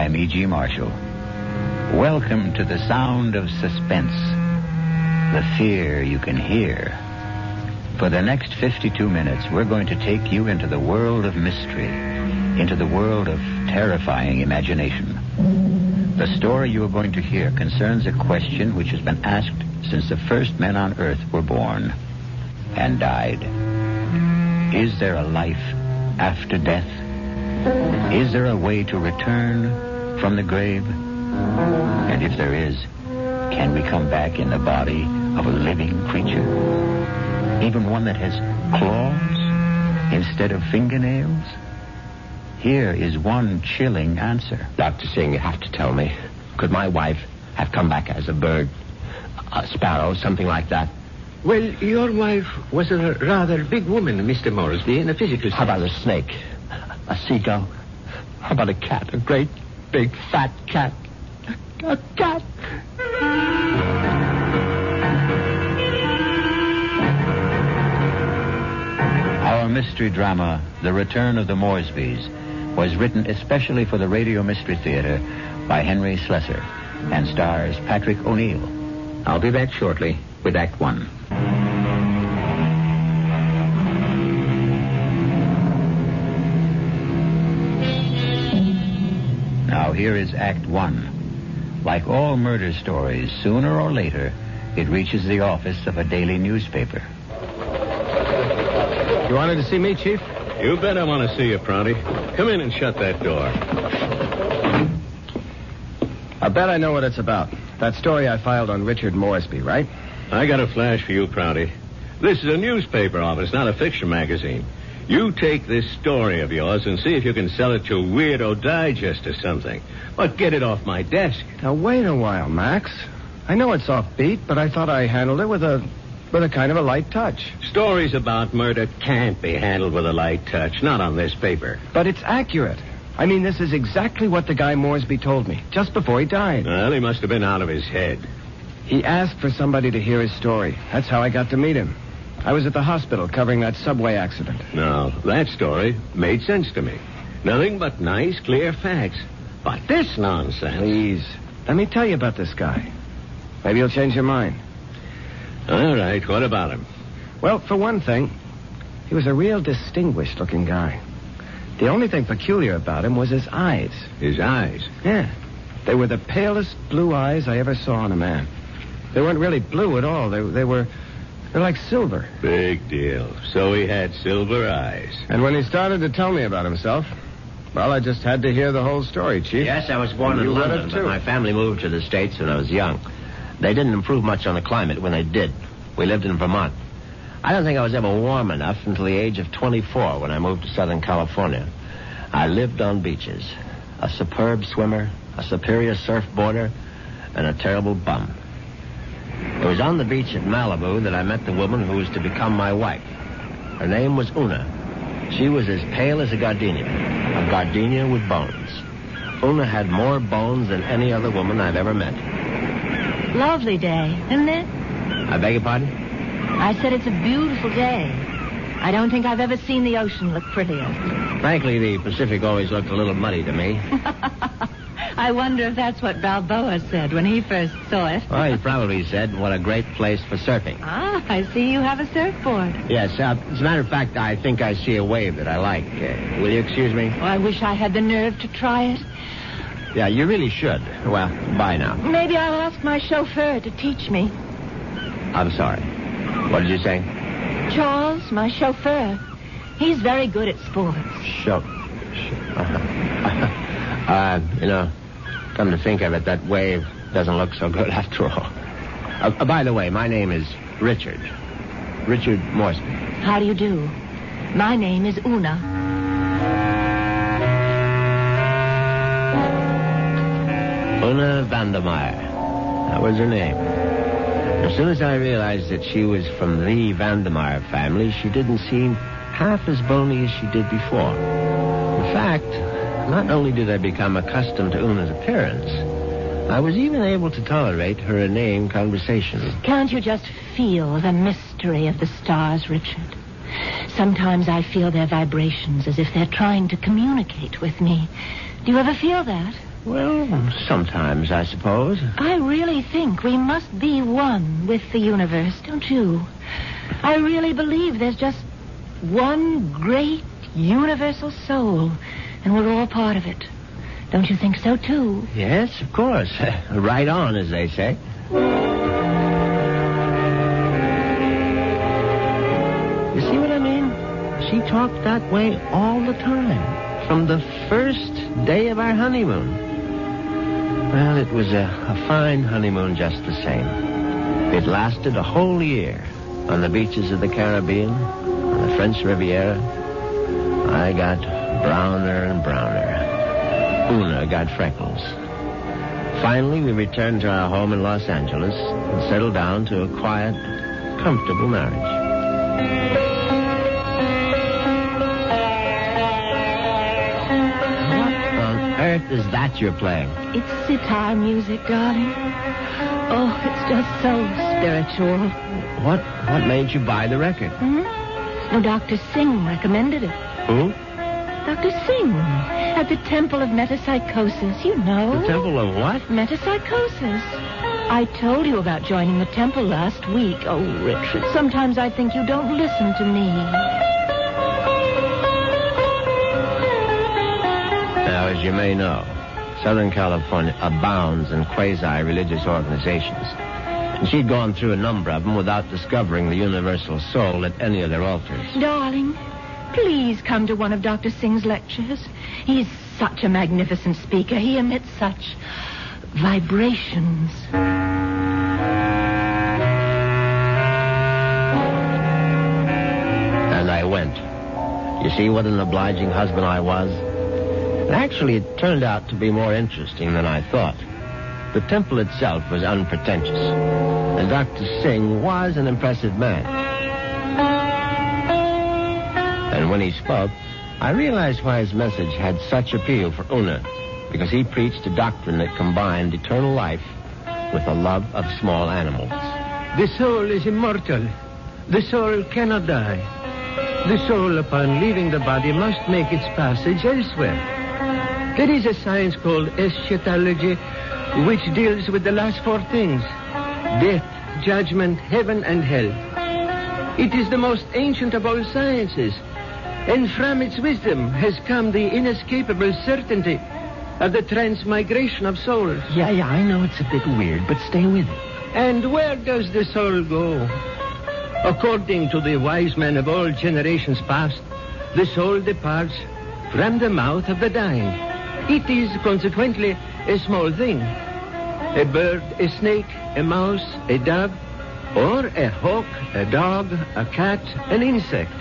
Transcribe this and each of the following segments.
I'm E.G. Marshall. Welcome to the sound of suspense, the fear you can hear. For the next 52 minutes, we're going to take you into the world of mystery, into the world of terrifying imagination. The story you are going to hear concerns a question which has been asked since the first men on Earth were born and died. Is there a life after death? Is there a way to return from the grave? And if there is, can we come back in the body of a living creature? Even one that has claws instead of fingernails? Here is one chilling answer. Dr. Singh, you have to tell me. Could my wife have come back as a bird? A sparrow, something like that? Well, your wife was a rather big woman, Mr. Moresby, in a physical sense. How about a snake? A seagull? How about a cat? A great, big, fat cat? A cat? Our mystery drama, The Return of the Moresbys, was written especially for the Radio Mystery Theatre by Henry Slesar and stars Patrick O'Neill. I'll be back shortly with Act One. Now here is Act One. Like all murder stories, sooner or later, it reaches the office of a daily newspaper. You wanted to see me, Chief? You bet I want to see you, Prouty. Come in and shut that door. I bet I know what it's about. That story I filed on Richard Moresby, right? I got a flash for you, Prouty. This is a newspaper office, not a fiction magazine. You take this story of yours and see if you can sell it to Weirdo Digest or something. But get it off my desk. Now, wait a while, Max. I know it's offbeat, but I thought I handled it with a kind of a light touch. Stories about murder can't be handled with a light touch, not on this paper. But it's accurate. I mean, this is exactly what the guy Moresby told me, just before he died. Well, he must have been out of his head. He asked for somebody to hear his story. That's how I got to meet him. I was at the hospital covering that subway accident. Now, that story made sense to me. Nothing but nice, clear facts. But this nonsense... Please, let me tell you about this guy. Maybe you'll change your mind. All right, what about him? Well, for one thing, he was a real distinguished-looking guy. The only thing peculiar about him was his eyes. His eyes? Yeah. They were the palest blue eyes I ever saw on a man. They weren't really blue at all. They're like silver. Big deal. So he had silver eyes. And when he started to tell me about himself, well, I just had to hear the whole story, Chief. Yes, I was born in London, but my family moved to the States when I was young. They didn't improve much on the climate when they did. We lived in Vermont. I don't think I was ever warm enough until the age of 24 when I moved to Southern California. I lived on beaches. A superb swimmer, a superior surfboarder, and a terrible bum. It was on the beach at Malibu that I met the woman who was to become my wife. Her name was Una. She was as pale as a gardenia with bones. Una had more bones than any other woman I've ever met. Lovely day, isn't it? I beg your pardon? I said it's a beautiful day. I don't think I've ever seen the ocean look prettier. Frankly, the Pacific always looked a little muddy to me. I wonder if that's what Balboa said when he first saw it. Well, he probably said, what a great place for surfing. Ah, I see you have a surfboard. Yes, as a matter of fact, I think I see a wave that I like. Will you excuse me? Oh, I wish I had the nerve to try it. Yeah, you really should. Well, bye now. Maybe I'll ask my chauffeur to teach me. I'm sorry. What did you say? Charles, my chauffeur. He's very good at sports. Come to think of it, that wave doesn't look so good after all. By the way, my name is Richard. Richard Moresby. How do you do? My name is Una. Una Vandermeyer. That was her name. As soon as I realized that she was from the Vandermeyer family, she didn't seem half as bony as she did before. In fact, not only did I become accustomed to Una's appearance, I was even able to tolerate her inane conversation. Can't you just feel the mystery of the stars, Richard? Sometimes I feel their vibrations as if they're trying to communicate with me. Do you ever feel that? Well, sometimes, I suppose. I really think we must be one with the universe, don't you? I really believe there's just one great universal soul, and we're all part of it. Don't you think so, too? Yes, of course. Right on, as they say. You see what I mean? She talked that way all the time, from the first day of our honeymoon. Well, it was a fine honeymoon just the same. It lasted a whole year on the beaches of the Caribbean, on the French Riviera. I got browner and browner. Una got freckles. Finally, we returned to our home in Los Angeles and settled down to a quiet, comfortable marriage. What on earth is that you're playing? It's sitar music, darling. Oh, it's just so spiritual. What made you buy the record? Oh, Dr. Singh recommended it. Who? Dr. Singh, at the Temple of Metapsychosis, you know. The Temple of what? Metapsychosis. I told you about joining the temple last week. Oh, Richard, sometimes I think you don't listen to me. Now, as you may know, Southern California abounds in quasi-religious organizations. And she'd gone through a number of them without discovering the universal soul at any of their altars. Darling, please come to one of Dr. Singh's lectures. He's such a magnificent speaker. He emits such vibrations. And I went. You see what an obliging husband I was? Actually, it turned out to be more interesting than I thought. The temple itself was unpretentious, and Dr. Singh was an impressive man. And when he spoke, I realized why his message had such appeal for Una, because he preached a doctrine that combined eternal life with a love of small animals. The soul is immortal. The soul cannot die. The soul, upon leaving the body, must make its passage elsewhere. There is a science called eschatology, which deals with the last four things: death, judgment, heaven, and hell. It is the most ancient of all sciences, and from its wisdom has come the inescapable certainty of the transmigration of souls. Yeah, I know it's a bit weird, but stay with it. And where does the soul go? According to the wise men of all generations past, the soul departs from the mouth of the dying. It is consequently a small thing. A bird, a snake, a mouse, a dove, or a hawk, a dog, a cat, an insect.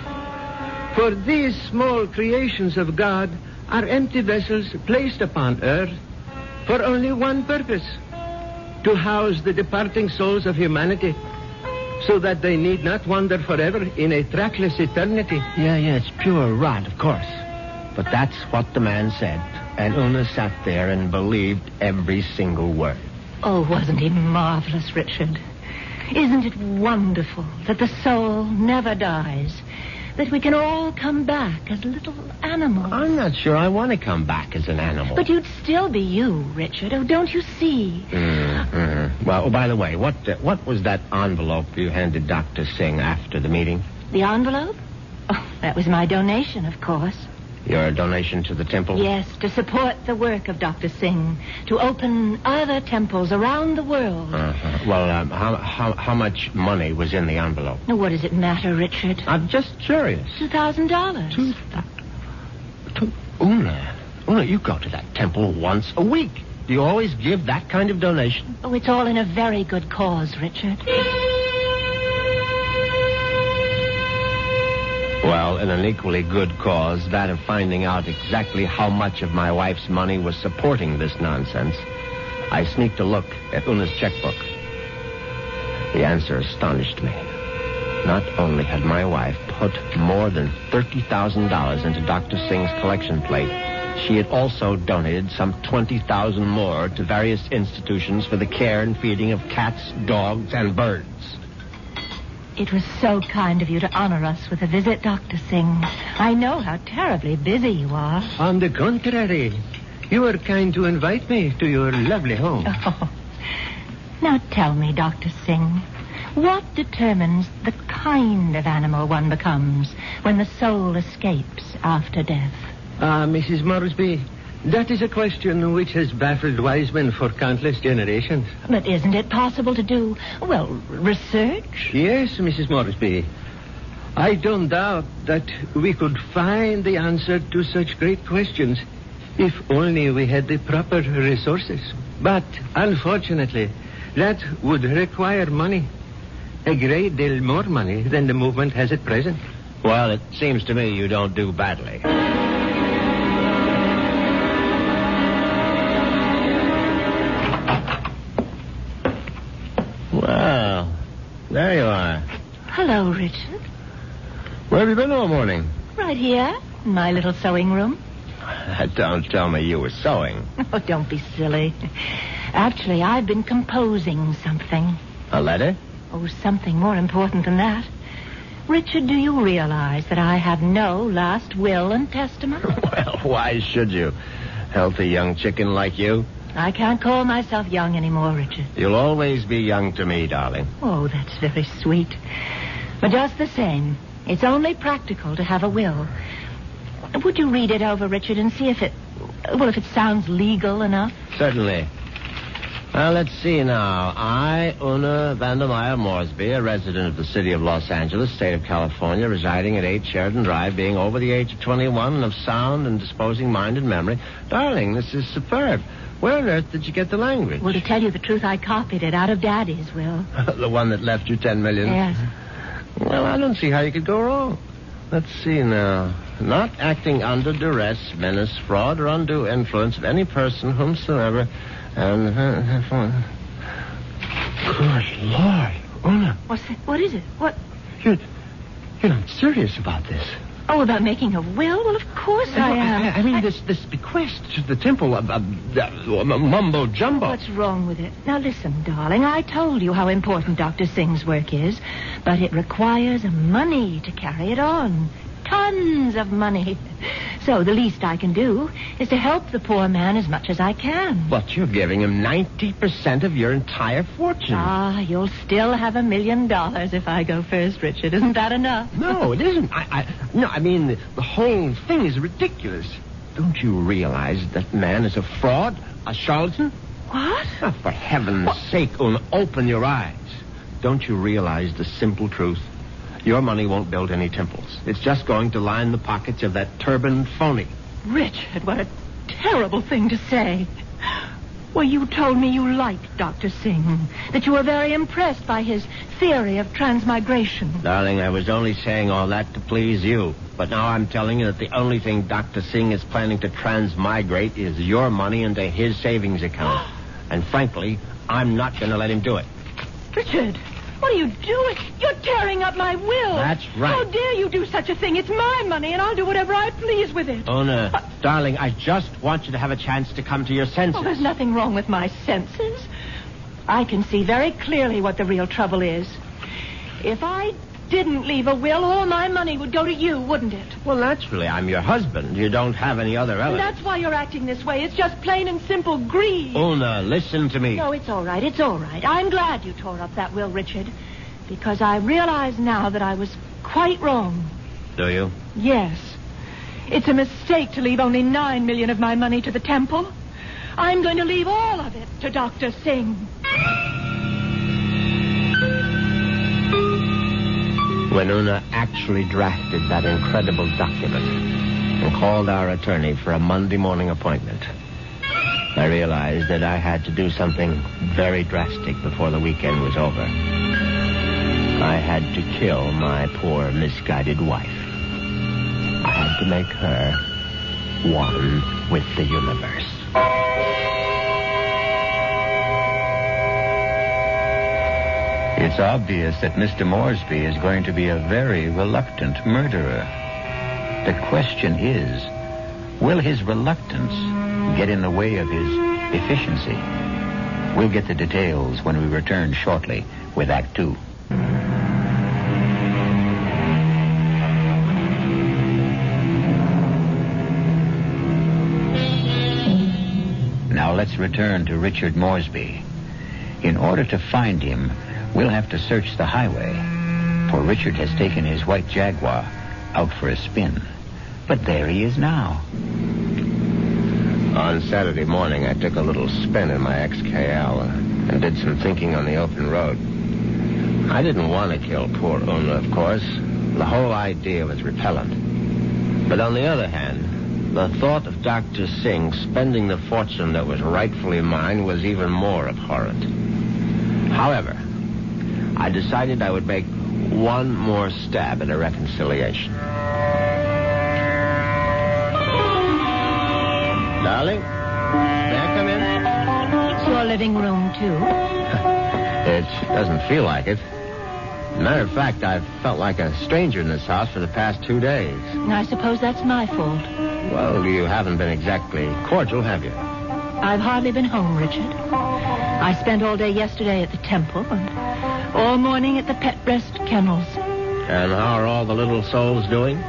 For these small creations of God are empty vessels placed upon earth for only one purpose: to house the departing souls of humanity, so that they need not wander forever in a trackless eternity. Yeah, it's pure rot, of course. But that's what the man said, and Una sat there and believed every single word. Oh, wasn't he marvelous, Richard? Isn't it wonderful that the soul never dies? That we can all come back as little animals? I'm not sure I want to come back as an animal. But you'd still be you, Richard. Oh, don't you see? Well, by the way, what was that envelope you handed Dr. Singh after the meeting? The envelope? Oh, that was my donation, of course. Your donation to the temple? Yes, to support the work of Dr. Singh, to open other temples around the world. Well, how much money was in the envelope? Now, what does it matter, Richard? I'm just curious. $2,000. $2,000? Una, you go to that temple once a week. Do you always give that kind of donation? Oh, it's all in a very good cause, Richard. Well, in an equally good cause, that of finding out exactly how much of my wife's money was supporting this nonsense, I sneaked a look at Una's checkbook. The answer astonished me. Not only had my wife put more than $30,000 into Dr. Singh's collection plate, she had also donated some $20,000 more to various institutions for the care and feeding of cats, dogs, and birds. It was so kind of you to honor us with a visit, Dr. Singh. I know how terribly busy you are. On the contrary, You are kind to invite me to your lovely home. Oh. Now tell me, Dr. Singh, what determines the kind of animal one becomes when the soul escapes after death? Mrs. Moresby, that is a question which has baffled wise men for countless generations. But isn't it possible to do, well, research? Yes, Mrs. Moresby. I don't doubt that we could find the answer to such great questions if only we had the proper resources. But, unfortunately, that would require money. A great deal more money than the movement has at present. Well, it seems to me you don't do badly. Well, there you are. Hello, Richard. Where have you been all morning? Right here, in my little sewing room. Don't tell me you were sewing. Oh, don't be silly. Actually, I've been composing something. A letter? Oh, something more important than that. Richard, do you realize that I have no last will and testament? Well, why should you? Healthy young chicken like you. I can't call myself young anymore, Richard. You'll always be young to me, darling. Oh, that's very sweet. But just the same, it's only practical to have a will. Would you read it over, Richard, and see if it sounds legal enough? Certainly. Well, let's see now. I, Una Vandermeyer Moresby, a resident of the city of Los Angeles, state of California, residing at 8 Sheridan Drive, being over the age of 21 and of sound and disposing mind and memory. Darling, this is superb. Where on earth did you get the language? Well, to tell you the truth, I copied it out of Daddy's will. The one that left you $10 million? Yes. Well, I don't see how you could go wrong. Let's see now. Not acting under duress, menace, fraud, or undue influence of any person whomsoever... And, good Lord, Una. What's that? What is it? What? You're not serious about this. Oh, about making a will? Well, of course I am. I mean, this bequest to the temple of mumbo jumbo. What's wrong with it? Now, listen, darling. I told you how important Dr. Singh's work is, but it requires money to carry it on. Tons of money. So the least I can do is to help the poor man as much as I can. But you're giving him 90% of your entire fortune. You'll still have $1 million if I go first, Richard. Isn't that enough? No, it isn't. I mean, the whole thing is ridiculous. Don't you realize that man is a fraud, a charlatan? What? Oh, for heaven's sake, Una, open your eyes. Don't you realize the simple truth? Your money won't build any temples. It's just going to line the pockets of that turbaned phony. Richard, what a terrible thing to say. Well, you told me you liked Dr. Singh, that you were very impressed by his theory of transmigration. Darling, I was only saying all that to please you. But now I'm telling you that the only thing Dr. Singh is planning to transmigrate is your money into his savings account. And frankly, I'm not going to let him do it. Richard, what are you doing? You're tearing up my will. That's right. How dare you do such a thing? It's my money, and I'll do whatever I please with it. Una, darling, I just want you to have a chance to come to your senses. Oh, there's nothing wrong with my senses. I can see very clearly what the real trouble is. If I didn't leave a will, all my money would go to you, wouldn't it? Well, naturally, I'm your husband. You don't have any other relatives. And that's why you're acting this way. It's just plain and simple greed. Una, listen to me. No, it's all right. It's all right. I'm glad you tore up that will, Richard, because I realize now that I was quite wrong. Do you? Yes. It's a mistake to leave only $9 million of my money to the temple. I'm going to leave all of it to Dr. Singh. When Una actually drafted that incredible document and called our attorney for a Monday morning appointment, I realized that I had to do something very drastic before the weekend was over. I had to kill my poor, misguided wife. I had to make her one with the universe. It's obvious that Mr. Moresby is going to be a very reluctant murderer. The question is, will his reluctance get in the way of his efficiency? We'll get the details when we return shortly with Act 2. let's return to Richard Moresby. In order to find him, we'll have to search the highway, for Richard has taken his white Jaguar out for a spin. But there he is now. On Saturday morning, I took a little spin in my XKL and did some thinking on the open road. I didn't want to kill poor Una, of course. The whole idea was repellent. But on the other hand, the thought of Dr. Singh spending the fortune that was rightfully mine was even more abhorrent. However, I decided I would make one more stab at a reconciliation. Darling, may I come in? It's your living room, too. It doesn't feel like it. Matter of fact, I've felt like a stranger in this house for the past 2 days. I suppose that's my fault. Well, you haven't been exactly cordial, have you? I've hardly been home, Richard. I spent all day yesterday at the temple and all morning at the pet rest kennels. And how are all the little souls doing?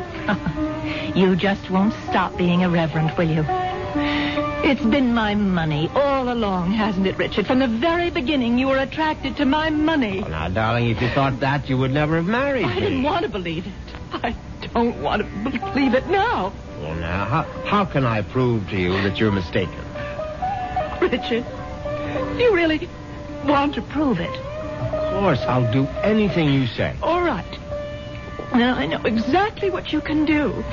You just won't stop being irreverent, will you? It's been my money all along, hasn't it, Richard? From the very beginning, you were attracted to my money. Oh, now, darling, if you thought that, you would never have married me. I didn't want to believe it. I don't want to believe it now. Well, now, how can I prove to you that you're mistaken? Richard, you really want to prove it? Of course, I'll do anything you say. All right. Now, I know exactly what you can do.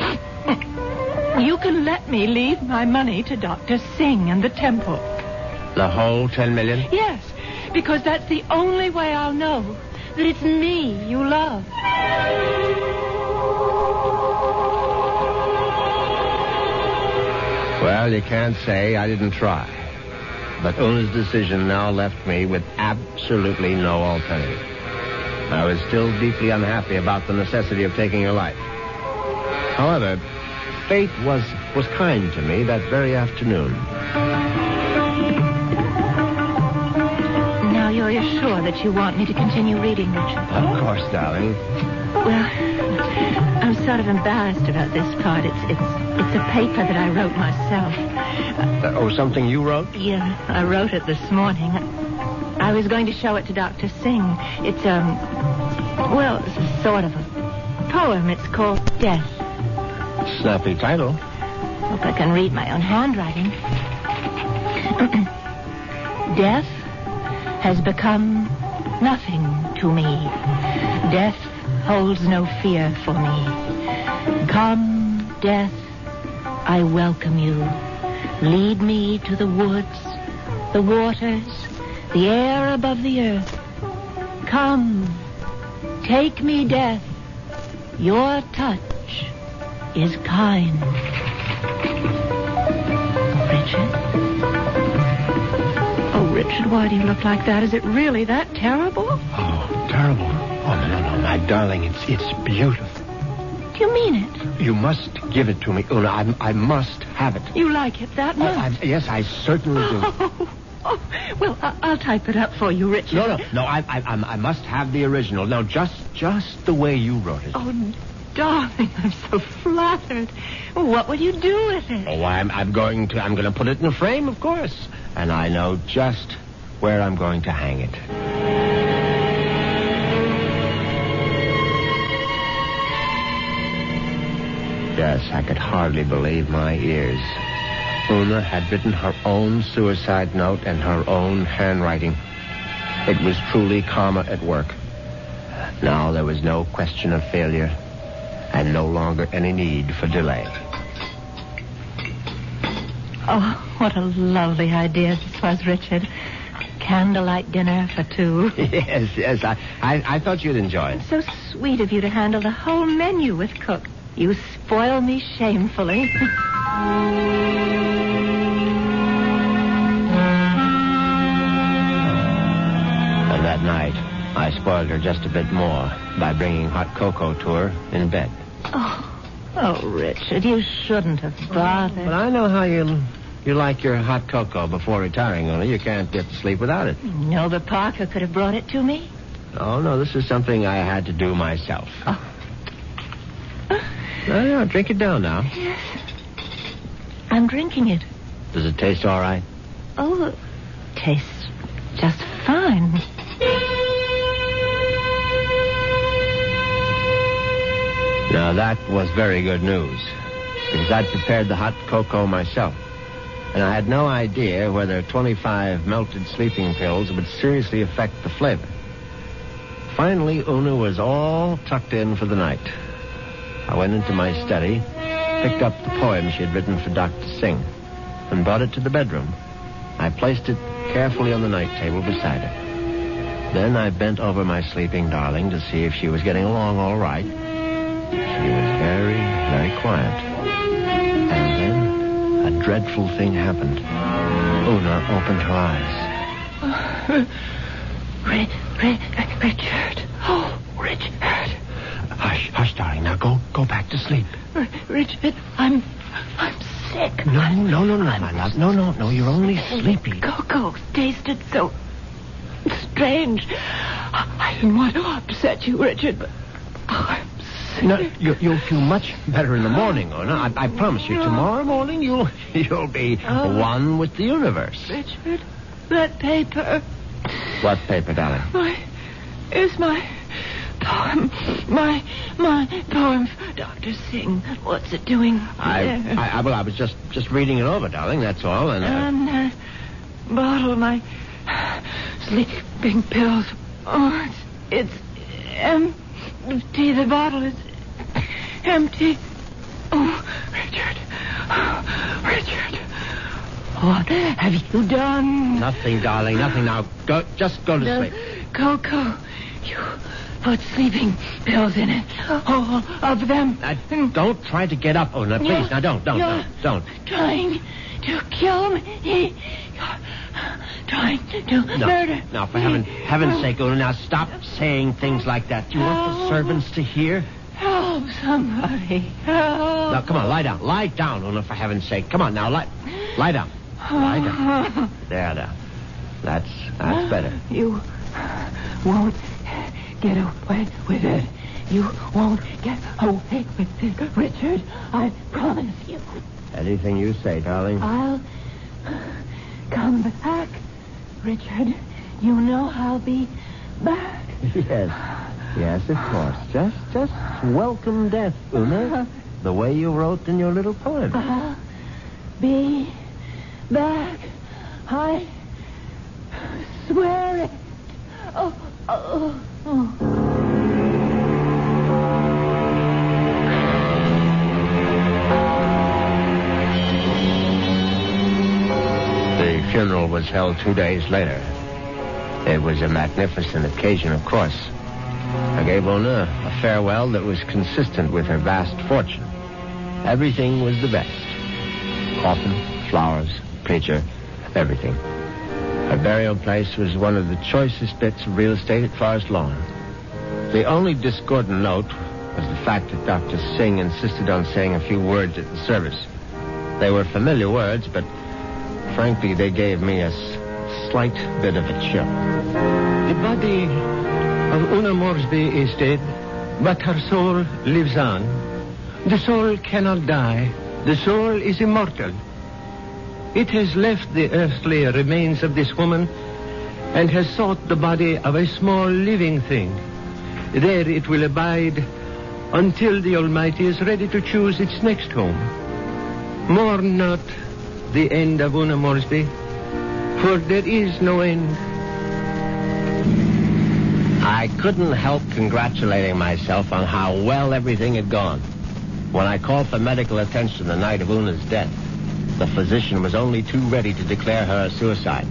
You can let me leave my money to Dr. Singh and the temple. The whole $10 million? Yes, because that's the only way I'll know that it's me you love. Well, you can't say I didn't try. But Una's decision now left me with absolutely no alternative. I was still deeply unhappy about the necessity of taking her life. However, fate was kind to me that very afternoon. Now you're sure that you want me to continue reading, Richard? Of course, darling. Well, I'm sort of embarrassed about this part. It's a paper that I wrote myself. Something you wrote? Yeah, I wrote it this morning. I was going to show it to Dr. Singh. It's, it's a sort of a poem. It's called Death. Snappy title. Hope I can read my own handwriting. Death has become nothing to me. Death holds no fear for me. Come, death, I welcome you. Lead me to the woods, the waters, the air above the earth. Come, take me, death. Your touch is kind. Richard? Oh, Richard, why do you look like that? Is it really that terrible? Oh, terrible. Oh, no, my darling, it's beautiful. Do you mean it? You must give it to me, Una. I must have it. You like it that much? Yes, I certainly do. Oh, well, I'll type it up for you, Richard. No, I must have the original. Now, just the way you wrote it. Oh, darling, I'm so flattered. What will you do with it? Oh, I'm going to put it in a frame, of course. And I know just where I'm going to hang it. Yes, I could hardly believe my ears. Una had written her own suicide note in her own handwriting. It was truly karma at work. Now there was no question of failure, and no longer any need for delay. Oh, what a lovely idea this was, Richard. Candlelight dinner for two. Yes, I thought you'd enjoy it. It's so sweet of you to handle the whole menu with cook. You spoil me shamefully. And that night, I spoiled her just a bit more by bringing hot cocoa to her in bed. Oh, Richard, you shouldn't have bothered. But I know how you like your hot cocoa before retiring, Una. You can't get to sleep without it. No, but Parker could have brought it to me. Oh, no, this is something I had to do myself. Oh. No, drink it down now. Yes. I'm drinking it. Does it taste all right? Oh, tastes just fine. Now, that was very good news, because I'd prepared the hot cocoa myself, and I had no idea whether 25 melted sleeping pills would seriously affect the flavor. Finally, Una was all tucked in for the night. I went into my study, picked up the poem she had written for Dr. Singh, and brought it to the bedroom. I placed it carefully on the night table beside her. Then I bent over my sleeping darling to see if she was getting along all right. She was very, very quiet. And then a dreadful thing happened. Una opened her eyes. Richard. Oh, Richard. Hush, darling. Now go back to sleep. Richard, I'm sick. No, my love. No, you're only sleepy. Cocoa tasted so strange. I didn't want to upset you, Richard, but I'm sick. No, you'll feel much better in the morning, Una. I promise you. Tomorrow morning, you'll be one with the universe. Richard, that paper. What paper, darling? My poem. My poem for Dr. Singh. What's it doing there? I was just reading it over, darling, that's all. And bottle of my sleeping pills. Oh, it's empty. The bottle is empty. Oh, Richard. What have you done? Nothing, darling, nothing. Now, just go to sleep. Cocoa. You put sleeping pills in it. All of them. Don't try to get up, Una, please. Now, don't. Trying to kill me. You're trying to murder. No, for heaven's sake, Una, now stop saying things like that. Do you want the servants to hear? Help somebody. Help. Now, come on, lie down. Lie down, Una, for heaven's sake. Come on, now, lie down. Lie down. There. That's better. You won't get away with it. You won't get away with it, Richard. I promise you. Anything you say, darling. I'll come back, Richard. You know I'll be back. Yes, of course. Just welcome death, Una. The way you wrote in your little poem. I'll be back. I swear it. Oh. The funeral was held 2 days later. It was a magnificent occasion, of course. I gave Una a farewell that was consistent with her vast fortune. Everything was the best. Coffin, flowers, preacher, everything. Her burial place was one of the choicest bits of real estate at Forest Lawn. The only discordant note was the fact that Dr. Singh insisted on saying a few words at the service. They were familiar words, but frankly, they gave me a slight bit of a chill. The body of Una Moresby is dead, but her soul lives on. The soul cannot die. The soul is immortal. It has left the earthly remains of this woman and has sought the body of a small living thing. There it will abide until the Almighty is ready to choose its next home. Mourn not the end of Una Moresby, for there is no end. I couldn't help congratulating myself on how well everything had gone. When I called for medical attention the night of Una's death, the physician was only too ready to declare her a suicide.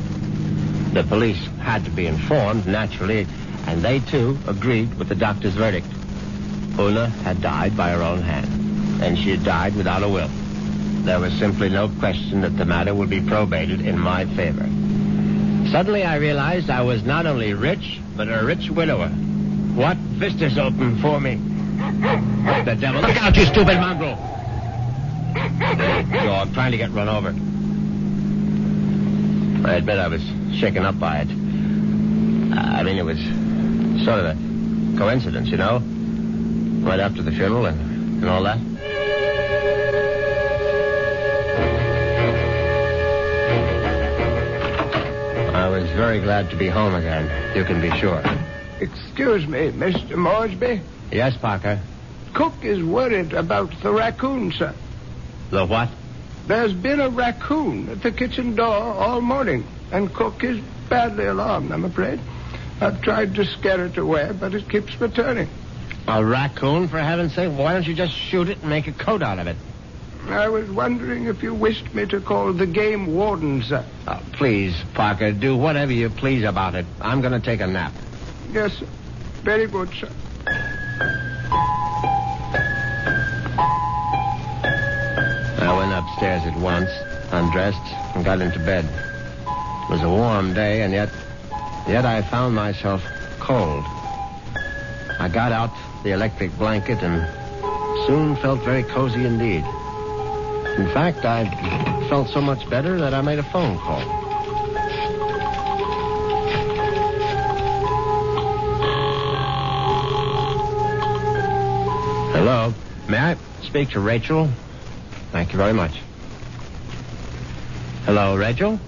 The police had to be informed, naturally, and they, too, agreed with the doctor's verdict. Una had died by her own hand, and she had died without a will. There was simply no question that the matter would be probated in my favor. Suddenly I realized I was not only rich, but a rich widower. What vistas opened for me? The devil. Look out, you stupid mongrel! Dog trying to get run over. I admit I was shaken up by it. It was sort of a coincidence, you know? Right after the funeral and all that. very glad to be home again. You can be sure. Excuse me, Mr. Moresby. Yes, Parker? Cook is worried about the raccoon, sir. The what? There's been a raccoon at the kitchen door all morning, and Cook is badly alarmed, I'm afraid. I've tried to scare it away, but it keeps returning. A raccoon, for heaven's sake? Why don't you just shoot it and make a coat out of it? I was wondering if you wished me to call the game warden, sir. Oh, please, Parker, do whatever you please about it. I'm going to take a nap. Yes, sir. Very good, sir. I went upstairs at once, undressed, and got into bed. It was a warm day, and yet I found myself cold. I got out the electric blanket and soon felt very cozy indeed. In fact, I felt so much better that I made a phone call. Hello. May I speak to Rachel? Thank you very much. Hello, Rachel?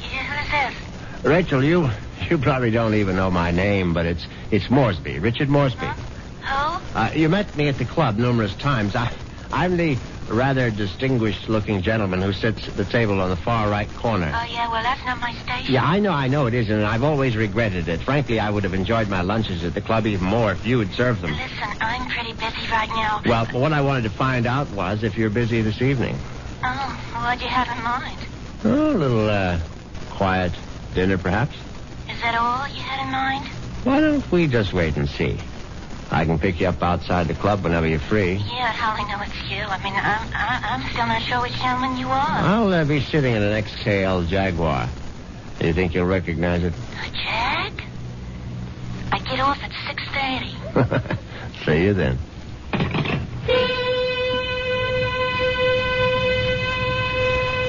Yeah, who's this? Rachel, you probably don't even know my name, but it's Moresby, Richard Moresby. Huh? Who? You met me at the club numerous times. I'm the rather distinguished-looking gentleman who sits at the table on the far right corner. Oh, yeah, well, that's not my station. Yeah, I know it isn't, and I've always regretted it. Frankly, I would have enjoyed my lunches at the club even more if you had served them. Listen, I'm pretty busy right now. Well, what I wanted to find out was if you're busy this evening. Oh, what'd you have in mind? Oh, a little, quiet dinner, perhaps? Is that all you had in mind? Why don't we just wait and see? I can pick you up outside the club whenever you're free. Yeah, how I know it's you. I mean, I'm still not sure which gentleman you are. I'll be sitting in an XKL Jaguar. Do you think you'll recognize it? A Jag? I get off at 6:30. See you then.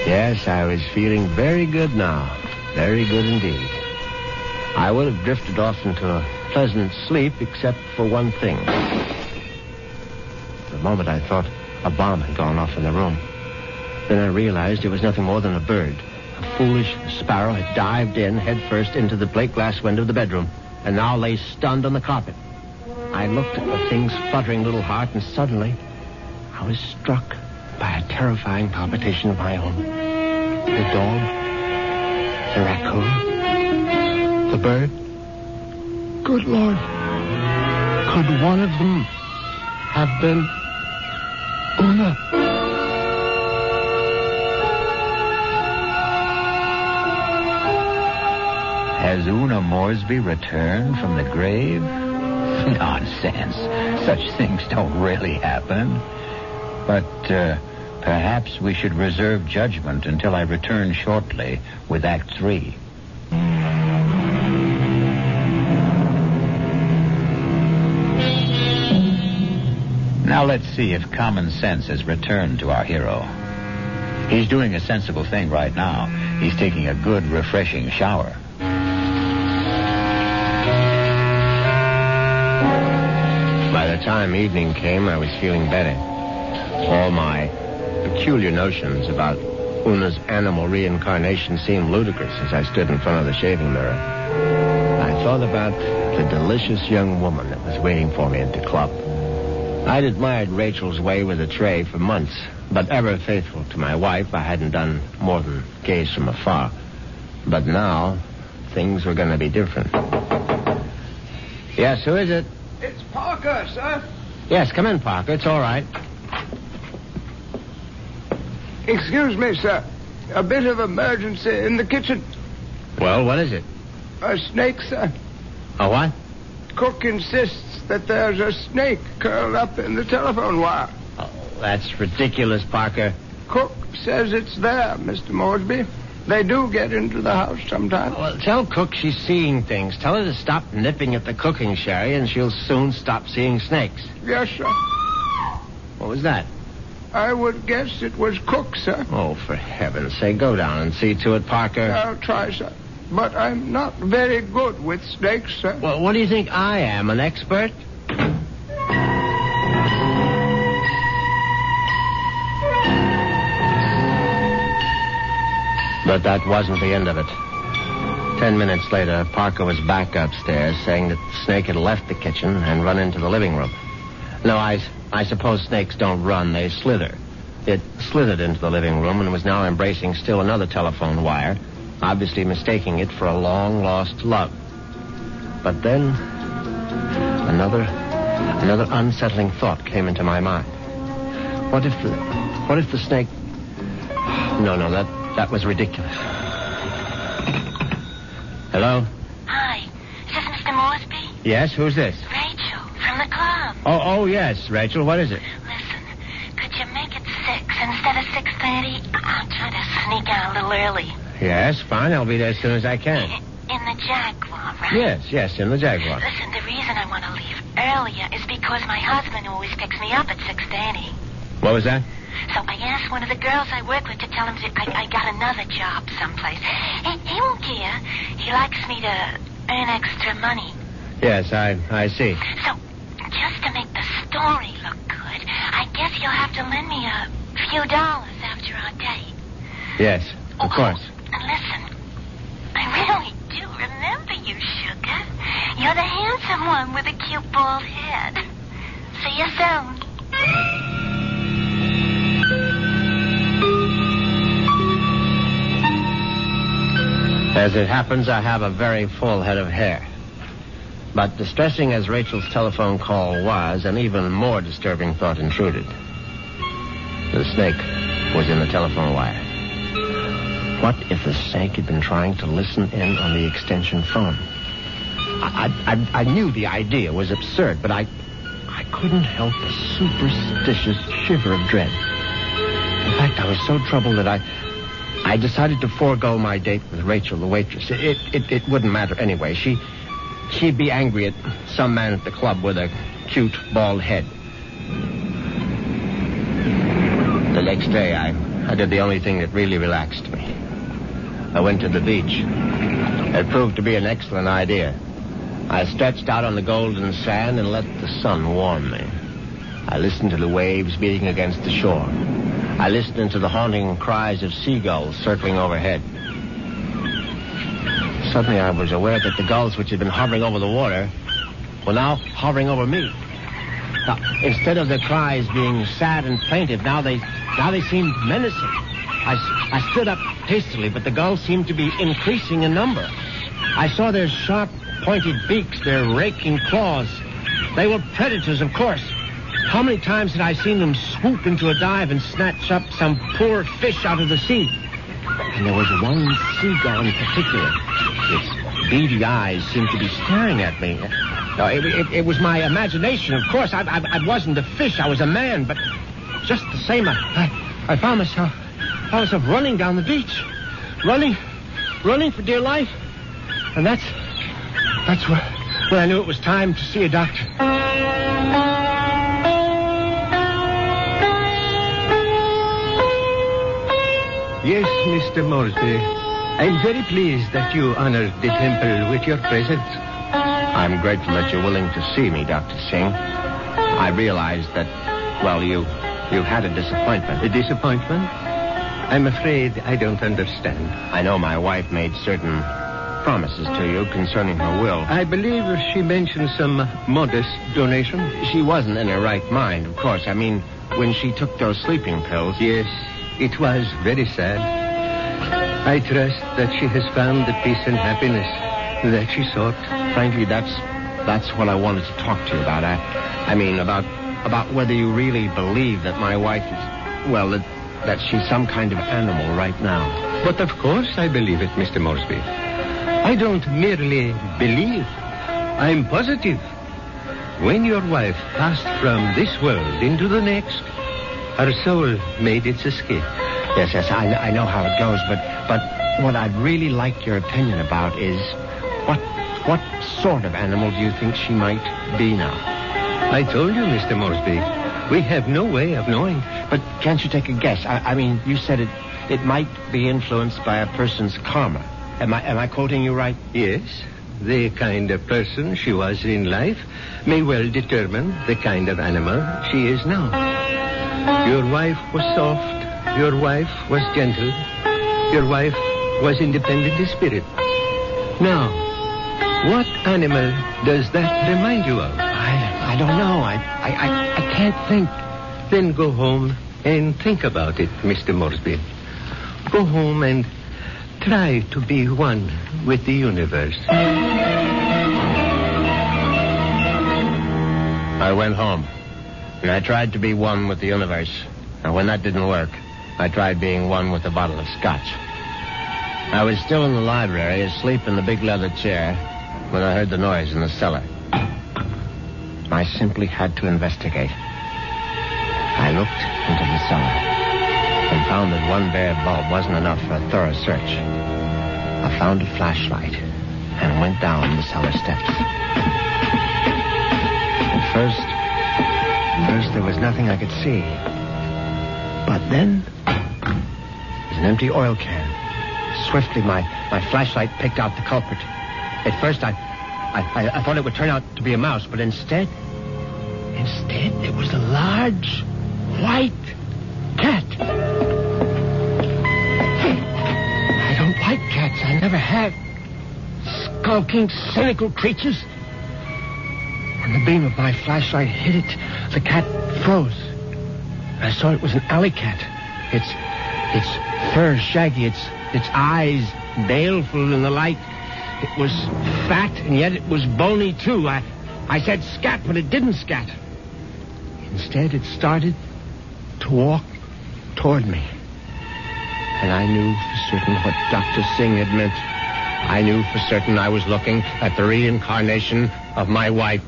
Yes, I was feeling very good now. Very good indeed. I would have drifted off into a pleasant sleep except for one thing. For a moment I thought a bomb had gone off in the room. Then I realized it was nothing more than a bird. A foolish sparrow had dived in headfirst into the plate glass window of the bedroom and now lay stunned on the carpet. I looked at the thing's fluttering little heart, and suddenly I was struck by a terrifying palpitation of my own. The dog, the raccoon, the bird. Good Lord. Could one of them have been Una? Has Una Moresby returned from the grave? Nonsense. Such things don't really happen. But perhaps we should reserve judgment until I return shortly with Act 3. Now let's see if common sense has returned to our hero. He's doing a sensible thing right now. He's taking a good, refreshing shower. By the time evening came, I was feeling better. All my peculiar notions about Una's animal reincarnation seemed ludicrous as I stood in front of the shaving mirror. I thought about the delicious young woman that was waiting for me at the club. I'd admired Rachel's way with a tray for months, but ever faithful to my wife, I hadn't done more than gaze from afar. But now, things were going to be different. Yes, who is it? It's Parker, sir. Yes, come in, Parker. It's all right. Excuse me, sir. A bit of emergency in the kitchen. Well, what is it? A snake, sir. A what? Cook insists that there's a snake curled up in the telephone wire. Oh, that's ridiculous, Parker. Cook says it's there, Mr. Moresby. They do get into the house sometimes. Well, tell Cook she's seeing things. Tell her to stop nipping at the cooking sherry, and she'll soon stop seeing snakes. Yes, sir. What was that? I would guess it was Cook, sir. Oh, for heaven's sake, go down and see to it, Parker. I'll try, sir. But I'm not very good with snakes, sir. Well, what do you think I am, an expert? But that wasn't the end of it. 10 minutes later, Parker was back upstairs saying that the snake had left the kitchen and run into the living room. No, I suppose snakes don't run, they slither. It slithered into the living room and was now embracing still another telephone wire, obviously mistaking it for a long-lost love. But then, another unsettling thought came into my mind. What if the snake... No, that was ridiculous. Hello? Hi. Is this Mr. Moresby? Yes, who's this? Rachel, from the club. Oh, yes, Rachel, what is it? Listen, could you make it 6 instead of 6:30? I'm trying to sneak out a little early. Yes, fine, I'll be there as soon as I can. In the Jaguar, right? Yes, in the Jaguar. Listen, the reason I want to leave earlier is because my husband always picks me up at 6:30. What was that? So I asked one of the girls I work with to tell him I got another job someplace. He won't care. He likes me to earn extra money. Yes, I see. So, just to make the story look good, I guess you'll have to lend me a few dollars after our date. Yes, of course. And listen, I really do remember you, sugar. You're the handsome one with a cute bald head. See you soon. As it happens, I have a very full head of hair. But distressing as Rachel's telephone call was, an even more disturbing thought intruded. The snake was in the telephone wire. What if the snake had been trying to listen in on the extension phone? I knew the idea was absurd, but I couldn't help a superstitious shiver of dread. In fact, I was so troubled that I decided to forego my date with Rachel, the waitress. It wouldn't matter anyway. She'd be angry at some man at the club with a cute, bald head. The next day, I did the only thing that really relaxed me. I went to the beach. It proved to be an excellent idea. I stretched out on the golden sand and let the sun warm me. I listened to the waves beating against the shore. I listened to the haunting cries of seagulls circling overhead. Suddenly I was aware that the gulls which had been hovering over the water were now hovering over me. Now, instead of the cries being sad and plaintive, now they seemed menacing. I stood up hastily, but the gulls seemed to be increasing in number. I saw their sharp, pointed beaks, their raking claws. They were predators, of course. How many times had I seen them swoop into a dive and snatch up some poor fish out of the sea? And there was one seagull in particular. Its beady eyes seemed to be staring at me. No, it was my imagination, of course. I wasn't a fish. I was a man, but just the same, I found myself running down the beach. Running for dear life. And that's when I knew it was time to see a doctor. Yes, Mr. Moresby. I'm very pleased that you honored the temple with your presence. I'm grateful that you're willing to see me, Dr. Singh. I realize that, well, you've had a disappointment. A disappointment? I'm afraid I don't understand. I know my wife made certain promises to you concerning her will. I believe she mentioned some modest donation. She wasn't in her right mind, of course. I mean, when she took those sleeping pills. Yes, it was very sad. I trust that she has found the peace and happiness that she sought. Frankly, that's what I wanted to talk to you about. I mean, about whether you really believe that my wife is, well, that she's some kind of animal right now. But of course I believe it, Mr. Moresby. I don't merely believe. I'm positive. When your wife passed from this world into the next, her soul made its escape. Yes, I know how it goes, but what I'd really like your opinion about is what sort of animal do you think she might be now? I told you, Mr. Moresby, we have no way of knowing. But can't you take a guess? I mean, you said it might be influenced by a person's karma. Am I quoting you right? Yes. The kind of person she was in life may well determine the kind of animal she is now. Your wife was soft. Your wife was gentle. Your wife was independent in spirit. Now, what animal does that remind you of? I don't know. I can't think. Then go home and think about it, Mr. Moresby. Go home and try to be one with the universe. I went home, and I tried to be one with the universe. And when that didn't work, I tried being one with a bottle of scotch. I was still in the library, asleep in the big leather chair, when I heard the noise in the cellar. I simply had to investigate. I looked into the cellar and found that one bare bulb wasn't enough for a thorough search. I found a flashlight and went down the cellar steps. At first there was nothing I could see. But then, there's an empty oil can. Swiftly, my flashlight picked out the culprit. At first, I thought it would turn out to be a mouse, but instead, it was a large, white cat. I don't like cats. I never have. Skulking, cynical creatures. When the beam of my flashlight hit it, the cat froze. I saw it was an alley cat. Its fur shaggy, its eyes baleful in the light. It was fat, and yet it was bony, too. I said scat, but it didn't scat. Instead, it started to walk toward me. And I knew for certain what Dr. Singh had meant. I knew for certain I was looking at the reincarnation of my wife.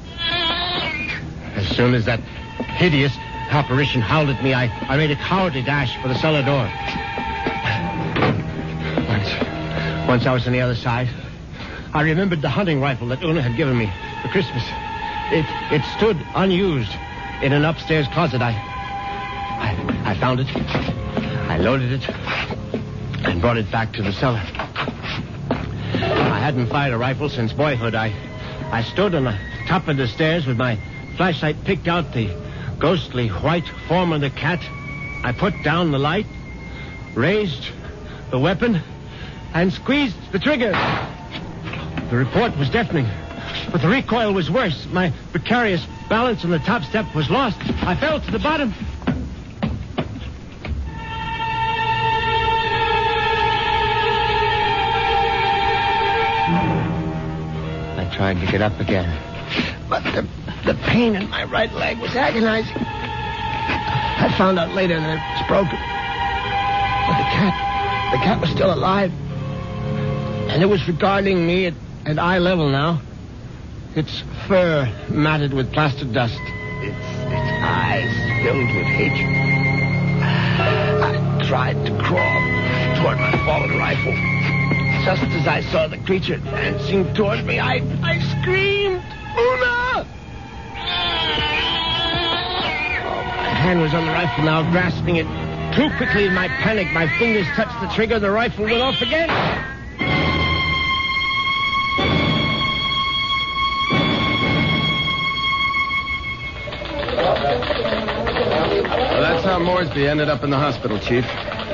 As soon as that hideous apparition howled at me, I made a cowardly dash for the cellar door. Once I was on the other side, I remembered the hunting rifle that Una had given me for Christmas. It stood unused in an upstairs closet. I found it. I loaded it and brought it back to the cellar. I hadn't fired a rifle since boyhood. I stood on the top of the stairs with my flashlight picked out the ghostly white form of the cat. I put down the light, raised the weapon, and squeezed the trigger. The report was deafening, but the recoil was worse. My precarious balance on the top step was lost. I fell to the bottom. I tried to get up again, but the pain in my right leg was agonizing. I found out later that it was broken. But the cat was still alive. And it was regarding me at eye level now. Its fur matted with plaster dust. Its eyes filled with hatred. I tried to crawl toward my fallen rifle. Just as I saw the creature advancing toward me, I screamed, "Una!" My hand was on the rifle now, grasping it too quickly in my panic. My fingers touched the trigger. The rifle went off again. Well, that's how Moresby ended up in the hospital, Chief,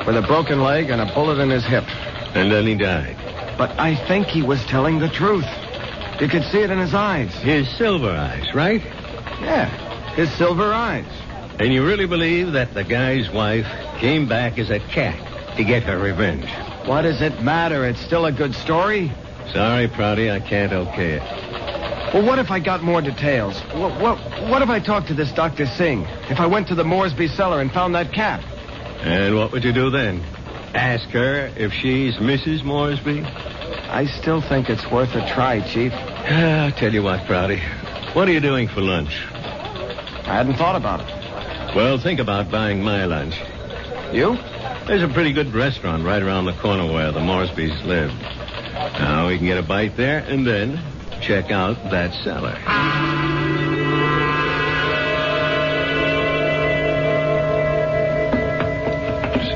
with a broken leg and a bullet in his hip. And then he died. But I think he was telling the truth. You could see it in his eyes. His silver eyes, right? Yeah, his silver eyes. And you really believe that the guy's wife came back as a cat to get her revenge? What does it matter? It's still a good story. Sorry, Prouty, I can't okay it. Well, what if I got more details? What if I talked to this Dr. Singh? If I went to the Moresby cellar and found that cat? And what would you do then? Ask her if she's Mrs. Moresby? I still think it's worth a try, Chief. I'll tell you what, Prouty. What are you doing for lunch? I hadn't thought about it. Well, think about buying my lunch. You? There's a pretty good restaurant right around the corner where the Moresbys live. Now, we can get a bite there and then check out that cellar.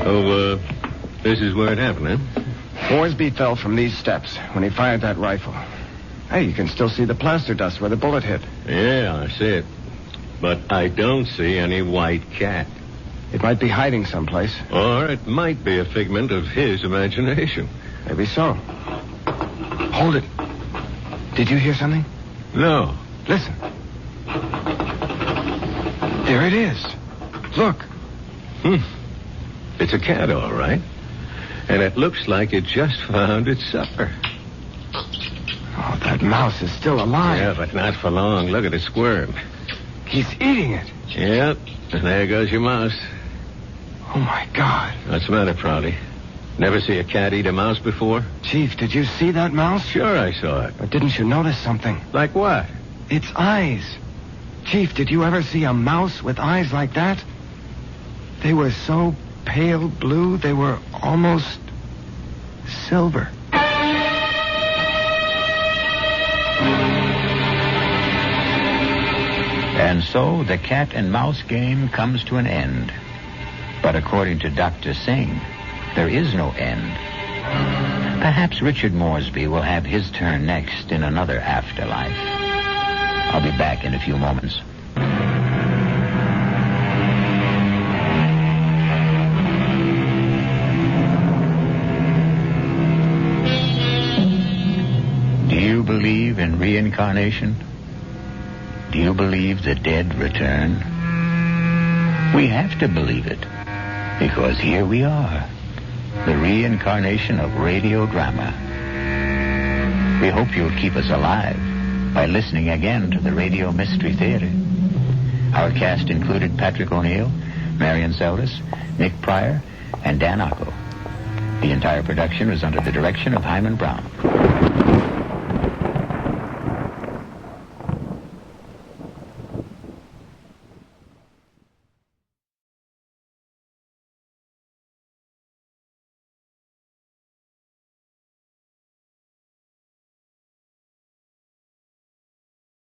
So, this is where it happened, huh? Moresby fell from these steps when he fired that rifle. Hey, you can still see the plaster dust where the bullet hit. Yeah, I see it. But I don't see any white cat. It might be hiding someplace. Or it might be a figment of his imagination. Maybe so. Hold it. Did you hear something? No. Listen. There it is. Look. It's a cat, all right. And it looks like it just found its supper. Oh, that mouse is still alive. Yeah, but not for long. Look at it squirm. He's eating it. Yep. And there goes your mouse. Oh, my God. What's the matter, Prouty? Never see a cat eat a mouse before? Chief, did you see that mouse? Sure I saw it. But didn't you notice something? Like what? Its eyes. Chief, did you ever see a mouse with eyes like that? They were so pale blue, they were almost silver. And so the cat and mouse game comes to an end. But according to Dr. Singh, there is no end. Perhaps Richard Moresby will have his turn next in another afterlife. I'll be back in a few moments. Do you believe in reincarnation? Do you believe the dead return? We have to believe it, because here we are, the reincarnation of radio drama. We hope you'll keep us alive by listening again to the Radio Mystery Theatre. Our cast included Patrick O'Neill, Marian Seldes, Nick Pryor, and Dan Ocko. The entire production was under the direction of Himan Brown.